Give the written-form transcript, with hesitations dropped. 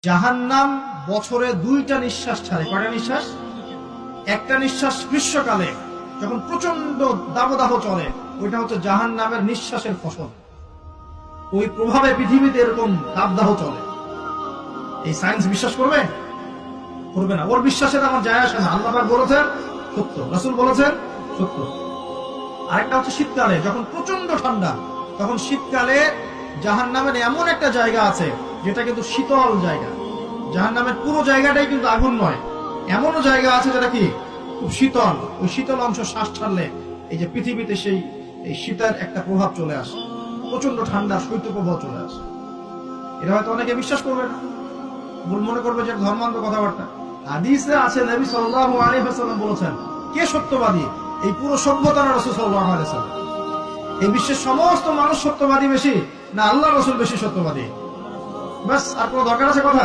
জাহান্নাম বছরে 2টা নিঃশ্বাস ছাড়ে। কয়টা নিঃশ্বাস? একটা নিঃশ্বাস গ্রীষ্মকালে যখন প্রচন্ড দাবদাহ চলে, ওইটা হচ্ছে জাহান্নামের নিঃশ্বাসের ফসল। ওই প্রভাবে পৃথিবীতে এরকম দাবদাহ চলে। এই সায়েন্স বিশ্বাস করবে? করবে না। ওর বিশ্বাসের আমার যায় আসে না। আল্লাহ পাক বলেছেন সত্য, রাসূল বলেছেন সত্য। আরেকটা হচ্ছে শীতকালে যখন প্রচন্ড ঠান্ডা, তখন শীতকালে জাহান্নামের এমন একটা জায়গা আছে যেটা কিন্তু শীতল জায়গা। জাহান্নামের পুরো জায়গাটাই কিন্তু আগুন নয়, এমনও জায়গা আছে যেটা কি খুব শীতল। ওই শীতল অংশ শ্বাস ছাড়লে এই যে পৃথিবীতে সেই এই শীতের একটা প্রভাব চলে আসে, প্রচন্ড ঠান্ডা শৈত্যপ্রবাহ চলে আসে। এটা হয়তো অনেকে বিশ্বাস করবে না, মনে করবে যে ধর্মান্ধ কথাবার্তা। হাদিসে আছে নবী সাল্লাল্লাহু আলাইহি ওয়াসাল্লাম বলেছেন, কে সত্যবাদী? এই পুরো সভ্যতা না রাসূল সাল্লাল্লাহু আলাইহি ওয়াসাল্লাম? এই বিশ্বের সমস্ত মানুষ সত্যবাদী বেশি না আল্লাহ রাসূল বেশি সত্যবাদী? বাস, আর কোনো দরকার আছে কথা?